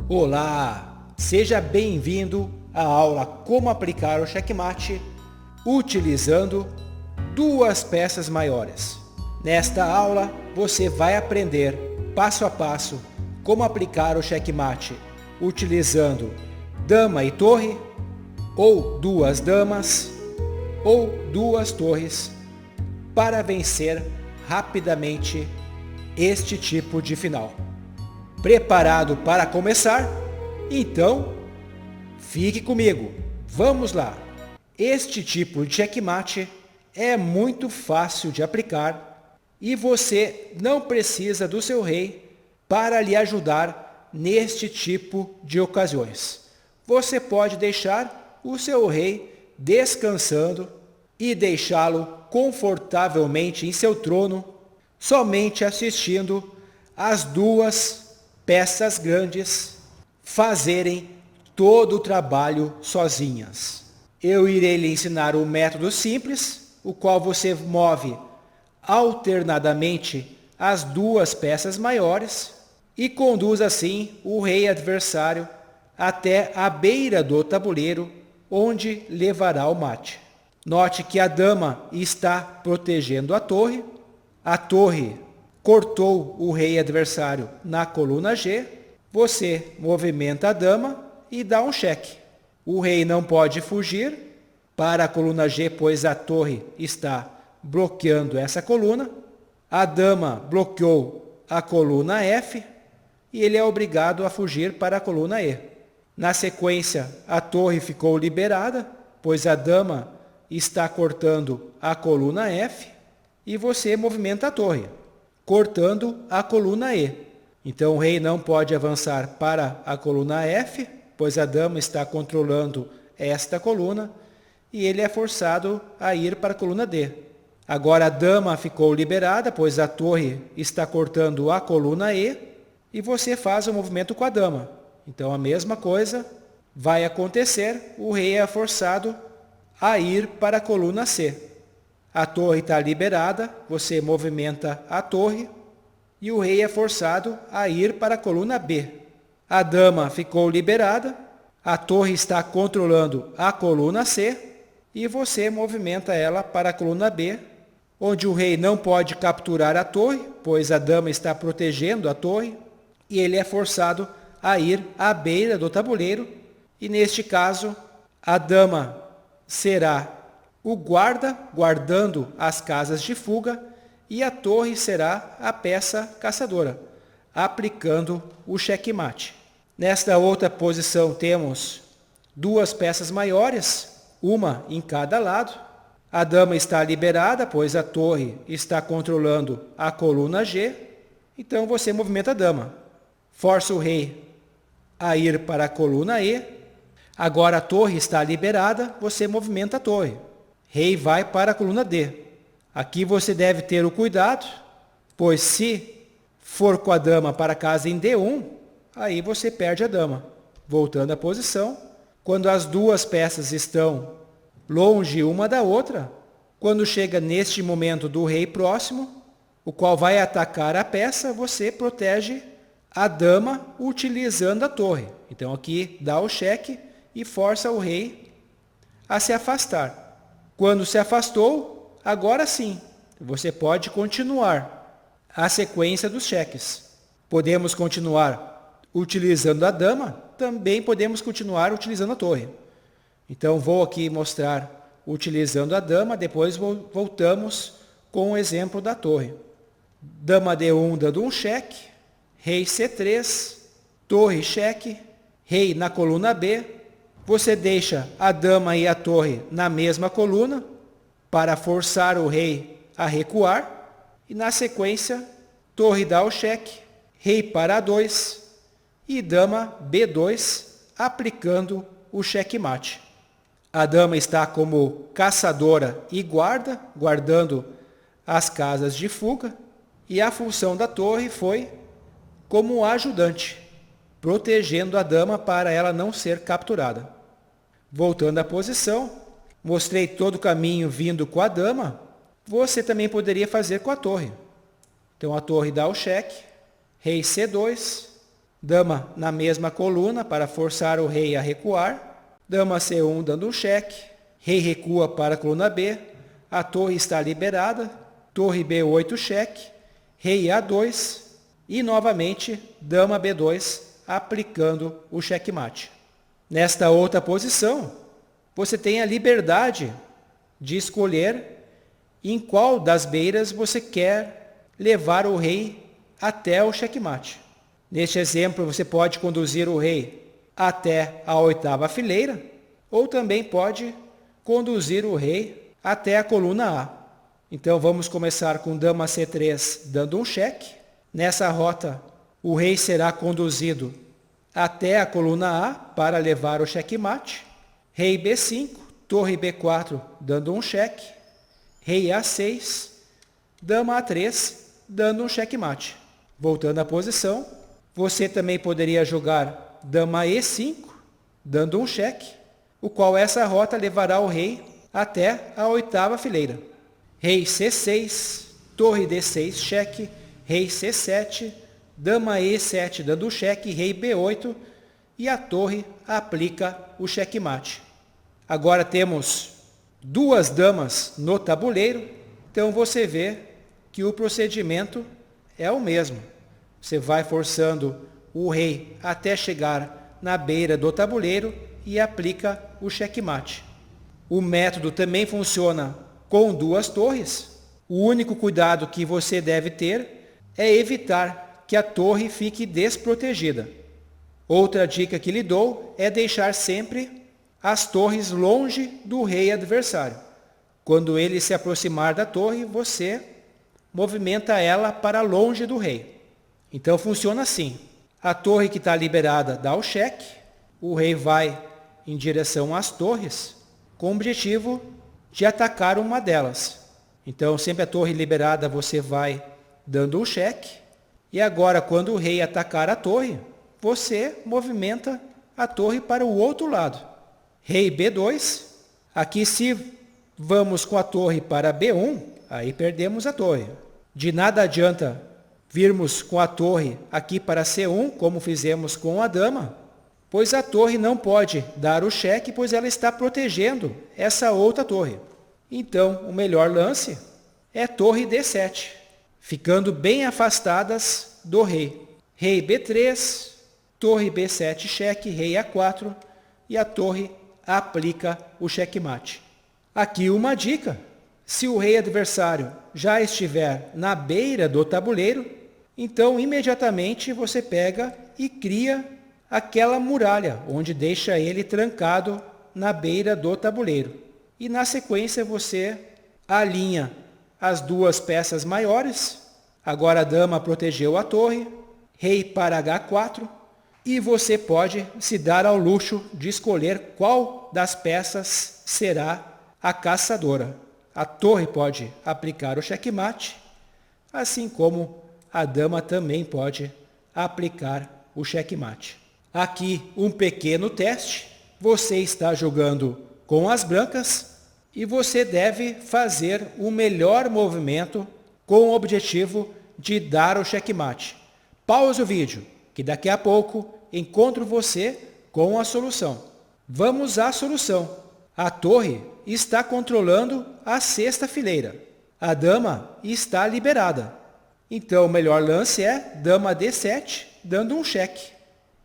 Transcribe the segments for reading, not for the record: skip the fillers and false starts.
Olá, seja bem-vindo à aula Como aplicar o checkmate utilizando duas peças maiores. Nesta aula você vai aprender passo a passo como aplicar o checkmate utilizando dama e torre, ou duas damas, ou duas torres, para vencer rapidamente este tipo de final. Preparado para começar? Então, fique comigo. Vamos lá. Este tipo de checkmate é muito fácil de aplicar e você não precisa do seu rei para lhe ajudar neste tipo de ocasiões. Você pode deixar o seu rei descansando e deixá-lo confortavelmente em seu trono, somente assistindo as duas peças grandes fazerem todo o trabalho sozinhas. Eu irei lhe ensinar um método simples, o qual você move alternadamente as duas peças maiores e conduz assim o rei adversário até a beira do tabuleiro, onde levará o mate. Note que a dama está protegendo a torre cortou o rei adversário na coluna G, você movimenta a dama e dá um cheque. O rei não pode fugir para a coluna G, pois a torre está bloqueando essa coluna. A dama bloqueou a coluna F e ele é obrigado a fugir para a coluna E. Na sequência, a torre ficou liberada, pois a dama está cortando a coluna F e você movimenta a torre, cortando a coluna E. Então o rei não pode avançar para a coluna F, pois a dama está controlando esta coluna e ele é forçado a ir para a coluna D. Agora a dama ficou liberada, pois a torre está cortando a coluna E e você faz o movimento com a dama. Então a mesma coisa vai acontecer, o rei é forçado a ir para a coluna C. A torre está liberada, você movimenta a torre e o rei é forçado a ir para a coluna B. A dama ficou liberada, a torre está controlando a coluna C e você movimenta ela para a coluna B, onde o rei não pode capturar a torre, pois a dama está protegendo a torre e ele é forçado a ir à beira do tabuleiro e neste caso a dama será o guarda, guardando as casas de fuga, e a torre será a peça caçadora, aplicando o checkmate. Nesta outra posição temos duas peças maiores, uma em cada lado. A dama está liberada, pois a torre está controlando a coluna G. Então você movimenta a dama. Força o rei a ir para a coluna E. Agora a torre está liberada, você movimenta a torre. Rei vai para a coluna D. Aqui você deve ter o cuidado, pois se for com a dama para casa em D1, aí você perde a dama. Voltando à posição, quando as duas peças estão longe uma da outra, quando chega neste momento do rei próximo, o qual vai atacar a peça, você protege a dama utilizando a torre. Então aqui dá o cheque e força o rei a se afastar. Quando se afastou, agora sim, você pode continuar a sequência dos cheques. Podemos continuar utilizando a dama, também podemos continuar utilizando a torre. Então vou aqui mostrar utilizando a dama, depois voltamos com o exemplo da torre. Dama D1 dando um cheque, rei C3, torre cheque, rei na coluna B. Você deixa a dama e a torre na mesma coluna para forçar o rei a recuar. E na sequência, torre dá o cheque, rei para A2 e dama B2, aplicando o checkmate. A dama está como caçadora e guarda, guardando as casas de fuga. E a função da torre foi como ajudante, protegendo a dama para ela não ser capturada. Voltando à posição, mostrei todo o caminho vindo com a dama, você também poderia fazer com a torre. Então a torre dá o cheque, rei C2, Dama na mesma coluna para forçar o rei a recuar. Dama C1 dando um cheque. Rei recua para a coluna B. A torre está liberada. Torre B8 cheque. Rei A2. E novamente Dama B2 aplicando o checkmate. Nesta outra posição, você tem a liberdade de escolher em qual das beiras você quer levar o rei até o checkmate. Neste exemplo, você pode conduzir o rei até a 8ª fileira, ou também pode conduzir o rei até a coluna A. Então, vamos começar com Dama C3 dando um cheque. Nessa rota, o rei será conduzido até a coluna A para levar o checkmate. Rei B5, Torre B4 dando um cheque. Rei A6, Dama A3 dando um checkmate. Voltando à posição, você também poderia jogar Dama E5 dando um cheque, o qual essa rota levará o rei até a 8ª fileira. Rei C6, Torre D6 cheque, Rei C7, Dama E7 dando cheque, Rei B8 e a torre aplica o checkmate. Agora temos 2 damas no tabuleiro, então você vê que o procedimento é o mesmo. Você vai forçando o rei até chegar na beira do tabuleiro e aplica o checkmate. O método também funciona com 2 torres. O único cuidado que você deve ter é evitar que a torre fique desprotegida. Outra dica que lhe dou é deixar sempre as torres longe do rei adversário. Quando ele se aproximar da torre, você movimenta ela para longe do rei. Então funciona assim. A torre que está liberada dá o cheque, o rei vai em direção às torres, com o objetivo de atacar uma delas. Então sempre a torre liberada você vai dando o cheque, e agora quando o rei atacar a torre, você movimenta a torre para o outro lado. Rei B2, aqui se vamos com a torre para B1, aí perdemos a torre. De nada adianta virmos com a torre aqui para C1, como fizemos com a dama, pois a torre não pode dar o cheque, pois ela está protegendo essa outra torre. Então, o melhor lance é torre D7, ficando bem afastadas do rei. Rei B3, torre B7 cheque, rei A4 e a torre aplica o checkmate. Aqui uma dica: se o rei adversário já estiver na beira do tabuleiro, então imediatamente você pega e cria aquela muralha, onde deixa ele trancado na beira do tabuleiro. E na sequência você alinha as 2 peças maiores. Agora a dama protegeu a torre, rei para H4, e você pode se dar ao luxo de escolher qual das peças será a caçadora. A torre pode aplicar o checkmate, assim como a dama também pode aplicar o checkmate. Aqui um pequeno teste. Você está jogando com as brancas e você deve fazer o melhor movimento com o objetivo de dar o checkmate. Pause o vídeo, que daqui a pouco encontro você com a solução. Vamos à solução. A torre está controlando a 6ª fileira. A dama está liberada. Então o melhor lance é dama D7, dando um cheque.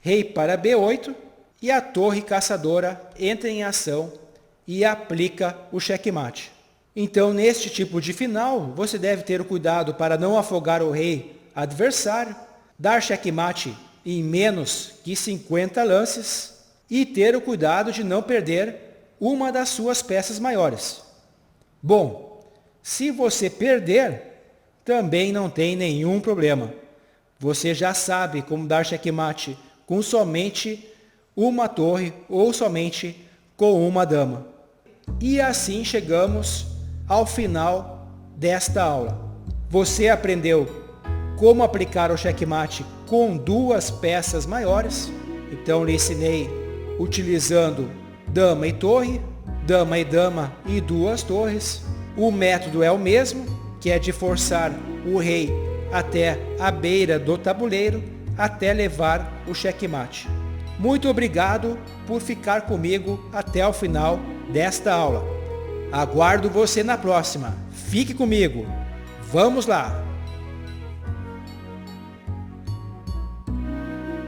Rei para B8 e a torre caçadora entra em ação e aplica o checkmate. Então, neste tipo de final, você deve ter o cuidado para não afogar o rei adversário, dar checkmate em menos que 50 lances e ter o cuidado de não perder uma das suas peças maiores. Bom, se você perder, também não tem nenhum problema. Você já sabe como dar checkmate com somente uma torre ou somente com uma dama. E assim chegamos ao final desta aula. Você aprendeu como aplicar o checkmate com 2 peças maiores. Então lhe ensinei utilizando dama e torre, dama e 2 torres. O método é o mesmo, que é de forçar o rei até a beira do tabuleiro, até levar o checkmate. Muito obrigado por ficar comigo até o final desta aula. Aguardo você na próxima. Fique comigo. Vamos lá!